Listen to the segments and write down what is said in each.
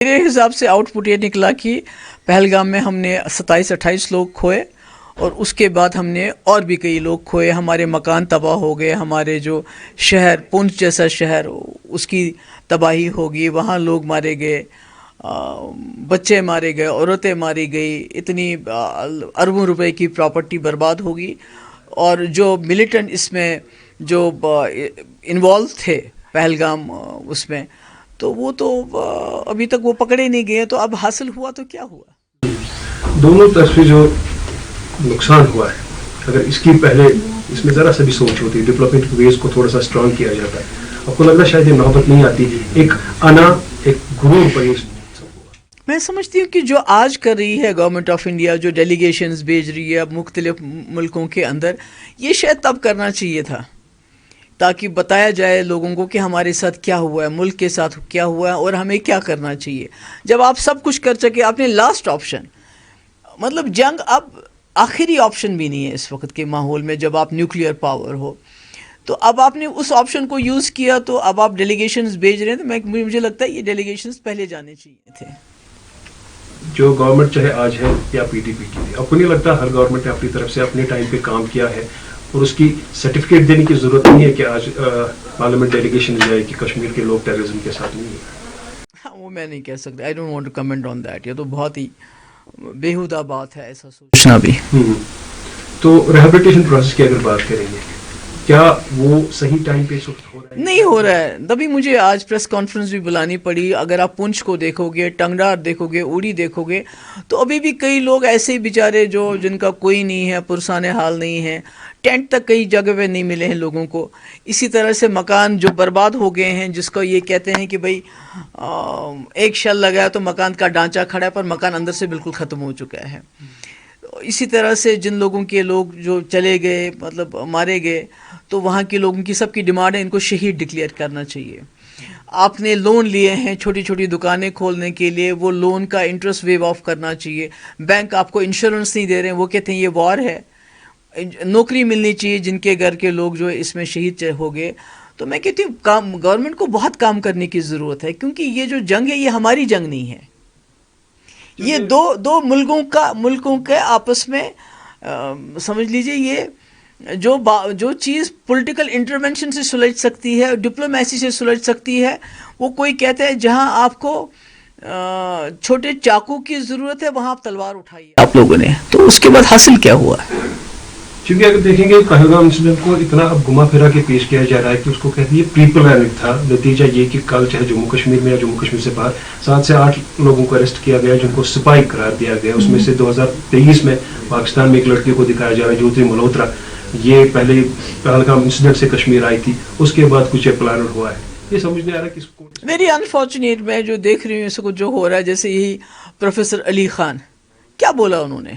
میرے حساب سے آؤٹ پٹ یہ نکلا کہ پہلگام میں ہم نے 27-28 لوگ کھوئے اور اس کے بعد ہم نے اور بھی کئی لوگ کھوئے. ہمارے مکان تباہ ہو گئے, ہمارے جو شہر پونچھ جیسا شہر اس کی تباہی ہوگی, وہاں لوگ مارے گئے, بچے مارے گئے, عورتیں ماری گئی, اتنی اربوں روپے کی پراپرٹی برباد ہوگی. اور جو ملیٹنٹ اس میں جو انوالو تھے پہلگام اس میں, تو وہ تو ابھی تک وہ پکڑے نہیں گئے. تو اب حاصل ہوا تو کیا ہوا؟ دونوں طرف جو نقصان ہوا ہے, اگر اس کی پہلے اس میں ذرا سا بھی سوچ ہوتی, ڈیولپمنٹ ویز کو تھوڑا سا اسٹرانگ کیا جاتا ہے, آپ کو لگ رہا ہے شاید یہ محبت نہیں آتی, ایک غرور پر یہ. میں سمجھتی ہوں کہ جو آج کر رہی ہے گورنمنٹ آف انڈیا, جو ڈیلیگیشنز بھیج رہی ہے مختلف ملکوں کے اندر, یہ شاید تب کرنا چاہیے تھا تاکہ بتایا جائے لوگوں کو کہ ہمارے ساتھ کیا ہوا ہے, ملک کے ساتھ کیا ہوا ہے اور ہمیں کیا کرنا چاہیے. جب آپ سب کچھ کر سکے, آپ نے لاسٹ آپشن, مطلب جنگ اب آخری آپشن بھی نہیں ہے اس وقت کے ماحول میں, جب آپ نیوکلیئر پاور ہو, تو اب آپ نے اس آپشن کو یوز کیا, تو اب آپ ڈیلیگیشنز بھیج رہے ہیں. تو مجھے لگتا ہے یہ ڈیلیگیشنز پہلے جانے چاہیے تھے. جو گورنمنٹ چاہے آج ہے یا پی ٹی پی کی, آپ کو نہیں لگتا ہر گورنمنٹ نے اپنی طرف سے اپنے ٹائم پہ کام کیا ہے اور اس کی سرٹیفکیٹ دینے کی ضرورت نہیں ہے کہ آج پارلیمنٹ ڈیلیگیشن جائے کہ کشمیر کے لوگ ٹیررزم کے ساتھ نہیں ہیں؟ وہ میں نہیں کہہ سکتا, I don't want to comment on that. یہ تو بہت ہی بیہودہ بات ہے ایسا سوچنا بھی. تو ریہیبلیٹیشن پروسیس کی اگر بات کریں گے, کیا وہ صحیح ٹائم پہ ہو رہا ہے؟ نہیں ہو رہا ہے. تبھی مجھے آج پریس کانفرنس بھی بلانی پڑی. اگر آپ پونچھ کو دیکھو گے, ٹنگڈار دیکھو گے, اوڑی دیکھو گے, تو ابھی بھی کئی لوگ ایسے ہی بیچارے جن کا کوئی نہیں ہے, پرسان حال نہیں ہے, ٹینٹ تک کئی جگہ پہ نہیں ملے ہیں لوگوں کو. اسی طرح سے مکان جو برباد ہو گئے ہیں, جس کو یہ کہتے ہیں کہ بھائی ایک شل لگایا تو مکان کا ڈھانچہ کھڑا ہے, پر مکان اندر سے بالکل ختم ہو چکا ہے. اسی طرح سے جن لوگوں کے لوگ جو چلے گئے, مطلب مارے گئے, تو وہاں کے لوگوں کی سب کی ڈیمانڈ ہے ان کو شہید ڈکلیئر کرنا چاہیے. آپ نے لون لیے ہیں چھوٹی چھوٹی دکانیں کھولنے کے لیے, وہ لون کا انٹرسٹ ویو آف کرنا چاہیے. بینک آپ کو انشورنس نہیں دے رہے ہیں, وہ کہتے ہیں یہ وار ہے. نوکری ملنی چاہیے جن کے گھر کے لوگ جو اس میں شہید ہو گئے. تو میں کہتی ہوں گورنمنٹ کو بہت کام کرنے کی ضرورت ہے, کیونکہ یہ جو جنگ ہے یہ ہماری جنگ نہیں ہے. یہ دو ملکوں کے آپس میں سمجھ لیجئے, یہ جو چیز پولیٹیکل انٹرونشن سے سلجھ سکتی ہے, ڈپلومیسی سے سلجھ سکتی ہے, وہ کوئی کہتا ہے جہاں آپ کو چھوٹے چاقو کی ضرورت ہے وہاں آپ تلوار اٹھائیے آپ لوگوں نے. تو اس کے بعد حاصل کیا ہوا؟ کیونکہ اگر دیکھیں گے پہلگام انسیڈنٹ کو اتنا اب گھما پھرا کے پیش کیا جا رہا ہے کہ اس کو کہتے ہیں پری پلاننگ تھا. نتیجہ یہ کہ کل چاہے جموں کشمیر میں یا جموں کشمیر سے باہر 7 سے 8 لوگوں کو اریسٹ کیا گیا جن کو سپاہی قرار دیا گیا. اس میں سے 2023 میں پاکستان میں ایک لڑکی کو دکھایا جا رہا ہے جیوتری ملہوترا. یہ پہلے پہلگام انسیڈنٹ سے کشمیر آئی تھی, اس کے بعد کچھ پلان ہوا ہے. یہ سمجھ نہیں آ رہا کہ اس کو ویری انفارچونیٹ. میں جو دیکھ رہی ہوں اس کو جو ہو رہا ہے, جیسے یہی پروفیسر علی خان, کیا بولا انہوں نے,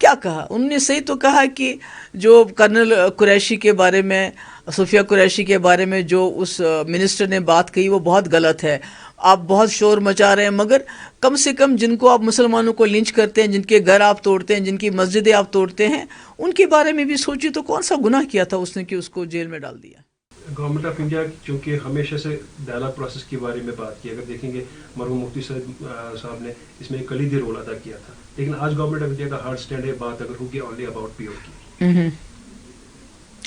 کیا کہا انہوں نے؟ صحیح تو کہا کہ جو کرنل قریشی کے بارے میں, صفیہ قریشی کے بارے میں جو اس منسٹر نے بات کہی وہ بہت غلط ہے. آپ بہت شور مچا رہے ہیں, مگر کم سے کم جن کو آپ مسلمانوں کو لنچ کرتے ہیں, جن کے گھر آپ توڑتے ہیں, جن کی مسجدیں آپ توڑتے ہیں, ان کے بارے میں بھی سوچیے. تو کون سا گناہ کیا تھا اس نے کہ اس کو جیل میں ڈال دیا؟ گورنمنٹ آف انڈیا چونکہ ہمیشہ سے ڈائلاگ پروسیس کے بارے میں بات کی, اگر دیکھیں گے مرحوم مفتی صاحب نے اس میں ایک کلیدی رول ادا کیا تھا, لیکن آج گورنمنٹ آف انڈیا کا ہارڈ اسٹینڈ ہے بات اگر ہوگی اونلی اباؤٹ پی او کی.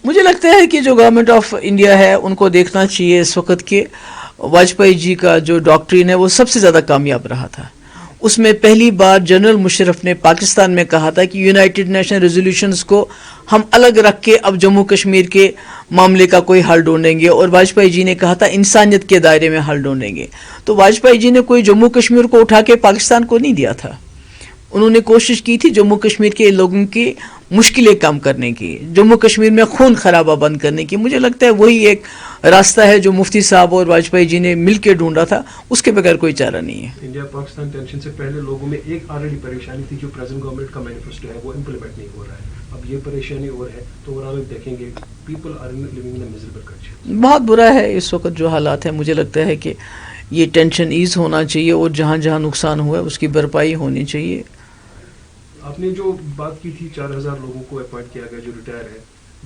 مجھے لگتا ہے کہ جو گورنمنٹ آف انڈیا ہے ان کو دیکھنا چاہیے اس وقت کہ واجپئی جی کا جو ڈاکٹرین ہے وہ سب سے زیادہ کامیاب رہا تھا. اس میں پہلی بار جنرل مشرف نے پاکستان میں کہا تھا کہ یونائٹڈ نیشن ریزولوشنز کو ہم الگ رکھ کے اب جموں کشمیر کے معاملے کا کوئی حل ڈھونڈیں گے, اور واجپئی جی نے کہا تھا انسانیت کے دائرے میں حل ڈھونڈیں گے. تو واجپئی جی نے کوئی جموں کشمیر کو اٹھا کے پاکستان کو نہیں دیا تھا, انہوں نے کوشش کی تھی جموں کشمیر کے لوگوں کی مشکلیں کم کرنے کی, جموں کشمیر میں خون خرابہ بند کرنے کی. مجھے لگتا ہے وہی ایک راستہ ہے جو مفتی صاحب اور واجپئی جی نے مل کے ڈھونڈا تھا, اس کے بغیر کوئی چارہ نہیں ہے. انڈیا پاکستان ٹینشن سے پہلے لوگوں میں ایک آلریڈی پریشانی تھی, جو پریزنٹ گورنمنٹ کا مینیفیسٹو ہے وہ امپلیمنٹ نہیں ہو رہا ہے. اب یہ پریشانی اور ہے, تو اوورآل دیکھیں گے people are living in a miserable condition. بہت برا ہے اس وقت جو حالات ہیں. مجھے لگتا ہے کہ یہ ٹینشن ایز ہونا چاہیے, اور جہاں جہاں نقصان ہوا ہے اس کی بھرپائی ہونی چاہیے. آپ نے جو بات کی تھی 4000 لوگوں کو اپوائنٹ کیا گیا جو ریٹائر ہے,